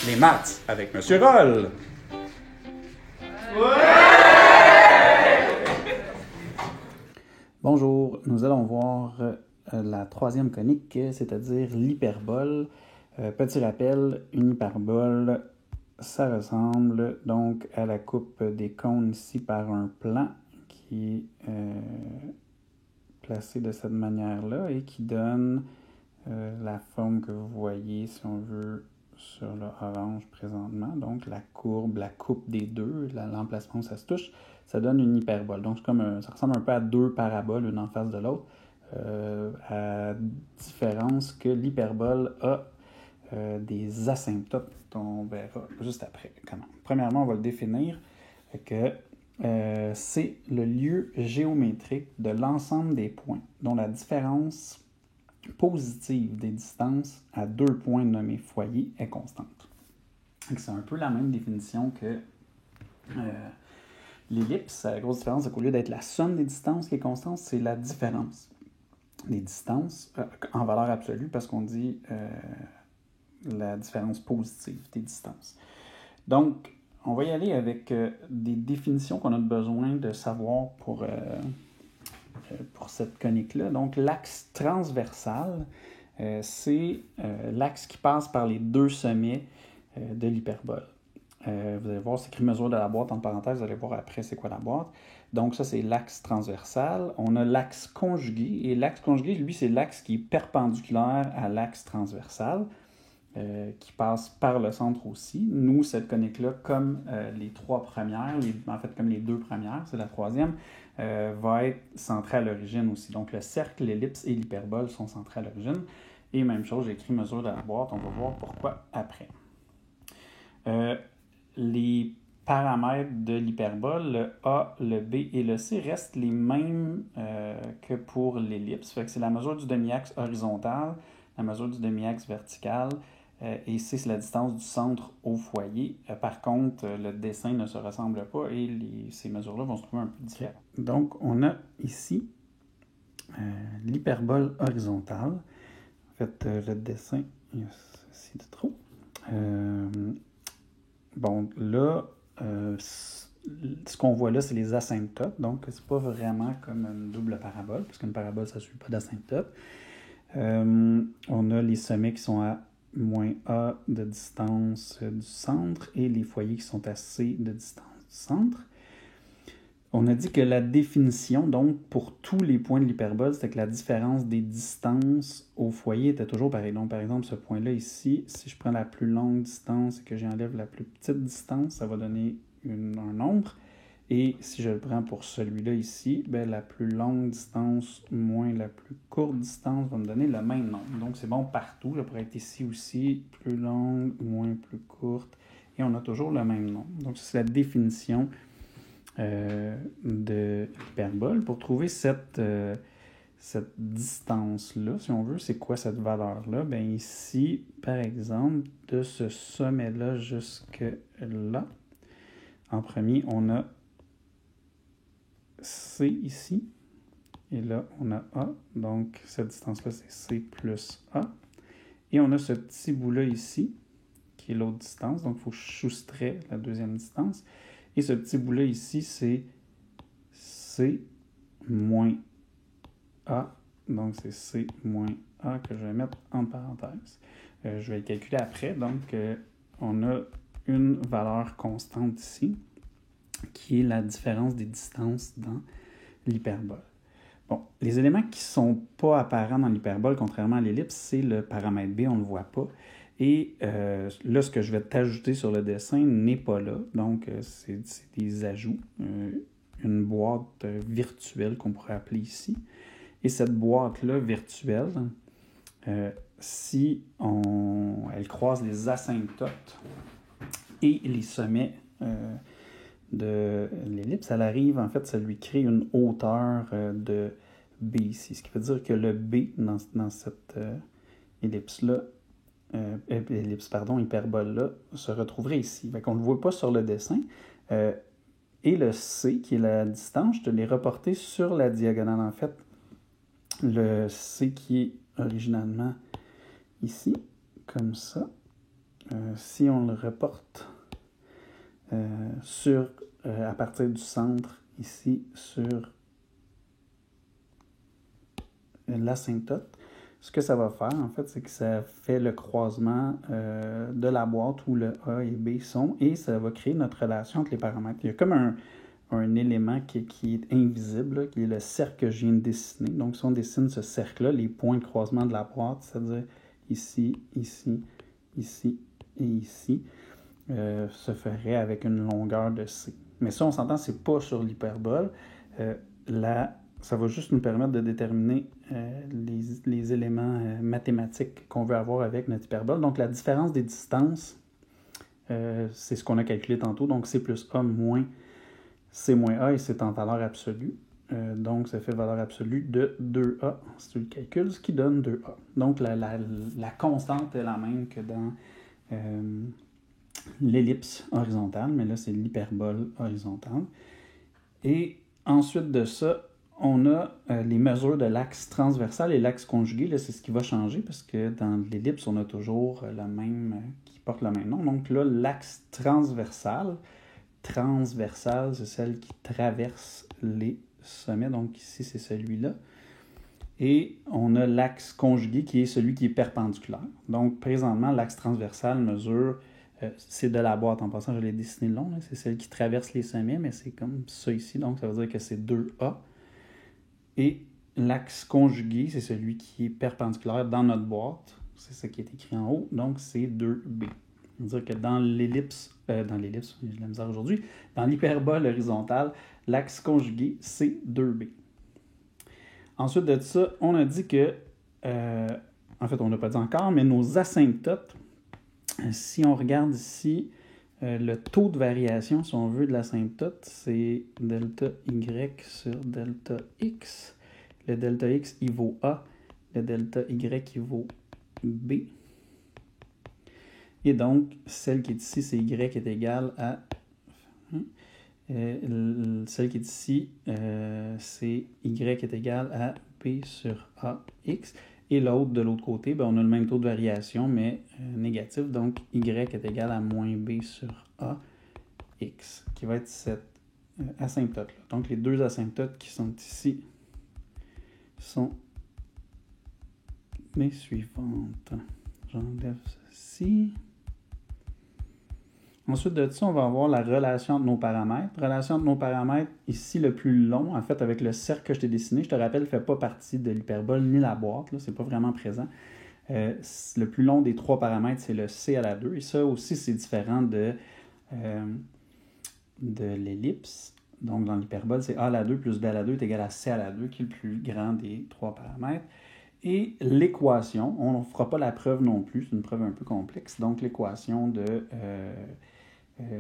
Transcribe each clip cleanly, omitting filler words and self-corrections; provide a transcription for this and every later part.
Les maths avec Monsieur Roll. Bonjour, nous allons voir la troisième conique, c'est-à-dire l'hyperbole. Petit rappel, une hyperbole, ça ressemble donc à la coupe des cônes ici par un plan qui est placé de cette manière-là et qui donne la forme que vous voyez, si on veut, sur le orange présentement. Donc la courbe, la coupe des deux, l'emplacement où ça se touche, ça donne une hyperbole. Donc ça ressemble un peu à deux paraboles, une en face de l'autre, à différence que l'hyperbole a des asymptotes dont on verra juste après. Comment? Premièrement, on va le définir que c'est le lieu géométrique de l'ensemble des points dont la différence positive des distances à deux points nommés foyer est constante. Donc, c'est un peu la même définition que l'ellipse. La grosse différence, c'est qu'au lieu d'être la somme des distances qui est constante, c'est la différence des distances en valeur absolue parce qu'on dit la différence positive des distances. Donc, on va y aller avec des définitions qu'on a besoin de savoir pour cette conique-là. Donc, l'axe transversal, c'est l'axe qui passe par les deux sommets de l'hyperbole. Vous allez voir, c'est écrit mesure de la boîte, en parenthèse, vous allez voir après c'est quoi la boîte. Donc, ça, c'est l'axe transversal. On a l'axe conjugué, et l'axe conjugué, lui, c'est l'axe qui est perpendiculaire à l'axe transversal, qui passe par le centre aussi. Nous, cette conique-là, comme les trois premières, en fait, comme les deux premières, c'est la troisième, va être centrée à l'origine aussi. Donc, le cercle, l'ellipse et l'hyperbole sont centrés à l'origine. Et même chose, j'ai écrit mesure de la boîte, on va voir pourquoi après. Les paramètres de l'hyperbole, le A, le B et le C restent les mêmes que pour l'ellipse. Fait que c'est la mesure du demi-axe horizontal, la mesure du demi-axe vertical, et C, c'est la distance du centre au foyer. Par contre, le dessin ne se ressemble pas et ces mesures-là vont se trouver un peu différentes. Donc, on a ici l'hyperbole horizontale. En fait, le dessin, il y a ceci de trop. Bon, là, ce qu'on voit là, c'est les asymptotes. Donc, c'est pas vraiment comme une double parabole, parce qu'une parabole, ça ne suit pas d'asymptote. On a les sommets qui sont à moins A de distance du centre et les foyers qui sont à C de distance du centre. On a dit que la définition, donc, pour tous les points de l'hyperbole, c'était que la différence des distances au foyer était toujours pareille. Donc, par exemple, ce point-là ici, si je prends la plus longue distance et que j'enlève la plus petite distance, ça va donner un nombre. Et si je le prends pour celui-là ici, ben, la plus longue distance moins la plus courte distance va me donner le même nombre. Donc, c'est bon partout. Ça pourrait être ici aussi, plus longue, moins plus courte. Et on a toujours le même nombre. Donc, c'est la définition de l'hyperbole. Pour trouver cette distance-là, si on veut, c'est quoi cette valeur-là? Bien ici, par exemple, de ce sommet-là jusque là, en premier, on a C ici, et là, on a A. Donc, cette distance-là, c'est C plus A. Et on a ce petit bout-là ici, qui est l'autre distance. Donc, il faut soustraire la deuxième distance. Et ce petit bout-là ici, c'est C moins A. Donc, c'est C moins A que je vais mettre en parenthèse. Je vais le calculer après. Donc, on a une valeur constante ici, qui est la différence des distances dans l'hyperbole. Bon, les éléments qui ne sont pas apparents dans l'hyperbole, contrairement à l'ellipse, c'est le paramètre B, on ne le voit pas. Et là, ce que je vais t'ajouter sur le dessin n'est pas là. Donc, c'est des ajouts. Une boîte virtuelle qu'on pourrait appeler ici. Et cette boîte-là virtuelle, si elle croise les asymptotes et les sommets de l'ellipse, elle arrive, en fait, ça lui crée une hauteur de B ici. Ce qui veut dire que le B dans cette ellipse-là, hyperbole-là, se retrouverait ici. On ne le voit pas sur le dessin. Et le C, qui est la distance, je te l'ai reporté sur la diagonale. En fait, le C qui est originalement ici, comme ça, si on le reporte à partir du centre, ici, sur l'asymptote, ce que ça va faire, en fait, c'est que ça fait le croisement de la boîte où le A et B sont, et ça va créer notre relation entre les paramètres. Il y a comme un élément qui est invisible, là, qui est le cercle que je viens de dessiner. Donc, si on dessine ce cercle-là, les points de croisement de la boîte, c'est-à-dire ici, ici, ici et ici, se ferait avec une longueur de C. Mais ça, on s'entend, c'est pas sur l'hyperbole. Ça va juste nous permettre de déterminer les éléments mathématiques qu'on veut avoir avec notre hyperbole. Donc, la différence des distances, c'est ce qu'on a calculé tantôt. Donc, C plus A moins C moins A, et c'est en valeur absolue. Donc, ça fait valeur absolue de 2A, si tu le calcules, ce qui donne 2A. Donc, la constante est la même que dans l'ellipse horizontale, mais là, c'est l'hyperbole horizontale. Et ensuite de ça, on a les mesures de l'axe transversal et l'axe conjugué. Là, c'est ce qui va changer parce que dans l'ellipse, on a toujours le même qui porte le même nom. Donc là, l'axe transversal, c'est celle qui traverse les sommets. Donc ici, c'est celui-là. Et on a l'axe conjugué qui est celui qui est perpendiculaire. Donc présentement, l'axe transversal mesure, c'est de la boîte en passant, je l'ai dessiné long, là, c'est celle qui traverse les sommets, mais c'est comme ça ici, donc ça veut dire que c'est 2A. Et l'axe conjugué, c'est celui qui est perpendiculaire dans notre boîte, c'est ça qui est écrit en haut, donc c'est 2B. Ça veut dire que dans l'ellipse, j'ai de la misère aujourd'hui, dans l'hyperbole horizontale, l'axe conjugué, c'est 2B. Ensuite de ça, on a dit que, en fait, on n'a pas dit encore, mais nos asymptotes, si on regarde ici, le taux de variation, si on veut, de l'asymptote, c'est delta Y sur delta X. Le delta X, il vaut A. Le delta Y, il vaut B. Et donc, celle qui est ici, c'est Y est égale à... celle qui est ici, c'est Y est égal à B sur AX. Et l'autre, de l'autre côté, ben, on a le même taux de variation, mais négatif. Donc, Y est égal à moins B sur AX, qui va être cette asymptote-là. Donc, les deux asymptotes qui sont ici sont les suivantes. J'enlève ceci. Ensuite de ça, on va avoir la relation entre nos paramètres. Relation entre nos paramètres, ici le plus long, en fait, avec le cercle que je t'ai dessiné, je te rappelle, ne fait pas partie de l'hyperbole ni la boîte, là, c'est pas vraiment présent. Le plus long des trois paramètres, c'est le C à la 2. Et ça aussi, c'est différent de l'ellipse. Donc, dans l'hyperbole, c'est A à la 2 plus B à la 2 est égal à C à la 2, qui est le plus grand des trois paramètres. Et l'équation, on ne fera pas la preuve non plus, c'est une preuve un peu complexe. Donc, l'équation de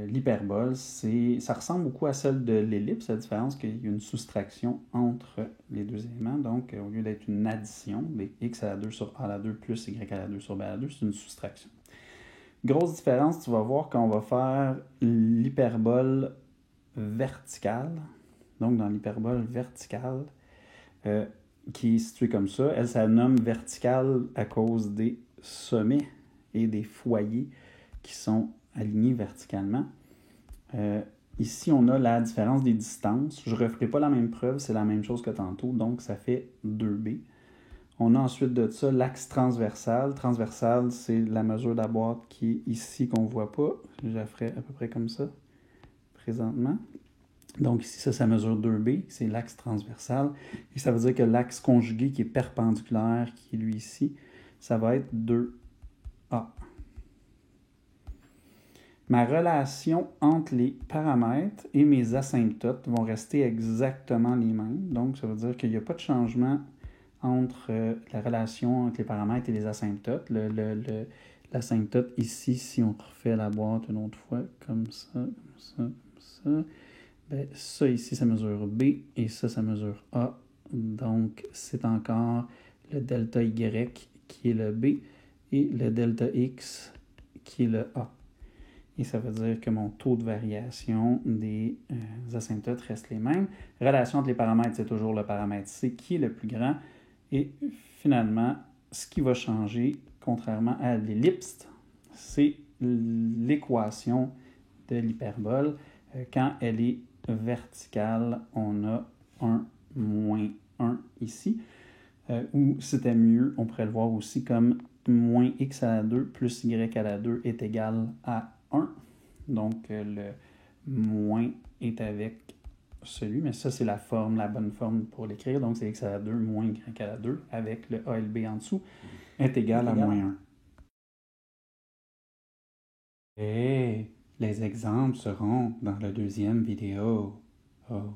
l'hyperbole, ça ressemble beaucoup à celle de l'ellipse, la différence qu'il y a une soustraction entre les deux éléments. Donc, au lieu d'être une addition, x à la 2 sur a à la 2 plus y à la 2 sur b à la 2, c'est une soustraction. Grosse différence, tu vas voir quand on va faire l'hyperbole verticale. Donc, dans l'hyperbole verticale, qui est située comme ça, elle se nomme verticale à cause des sommets et des foyers qui sont alignés verticalement. Ici, on a la différence des distances. Je ne referai pas la même preuve, c'est la même chose que tantôt, donc ça fait 2B. On a ensuite de ça l'axe transversal. Transversal, c'est la mesure de la boîte qui est ici qu'on ne voit pas. Je la ferai à peu près comme ça, présentement. Donc ici, ça mesure 2B, c'est l'axe transversal. Et ça veut dire que l'axe conjugué qui est perpendiculaire, qui est lui ici, ça va être 2A. Ma relation entre les paramètres et mes asymptotes vont rester exactement les mêmes. Donc, ça veut dire qu'il n'y a pas de changement entre la relation entre les paramètres et les asymptotes. L'asymptote ici, si on refait la boîte une autre fois, comme ça, comme ça, comme ça, ben, ça ici, ça mesure B et ça mesure A. Donc, c'est encore le delta Y qui est le B et le delta X qui est le A. Et ça veut dire que mon taux de variation des asymptotes reste les mêmes. Relation entre les paramètres, c'est toujours le paramètre C qui est le plus grand. Et finalement, ce qui va changer, contrairement à l'ellipse, c'est l'équation de l'hyperbole. Quand elle est verticale, on a un moins 1 ici. Ou c'était mieux, on pourrait le voir aussi comme moins x à la 2 plus y à la 2 est égal à 1. Donc, le moins est avec celui, mais ça, c'est la bonne forme pour l'écrire. Donc, c'est x à la 2 moins y à la 2 avec le ALB en dessous est égal à moins 1. Et les exemples seront dans la deuxième vidéo. Oh.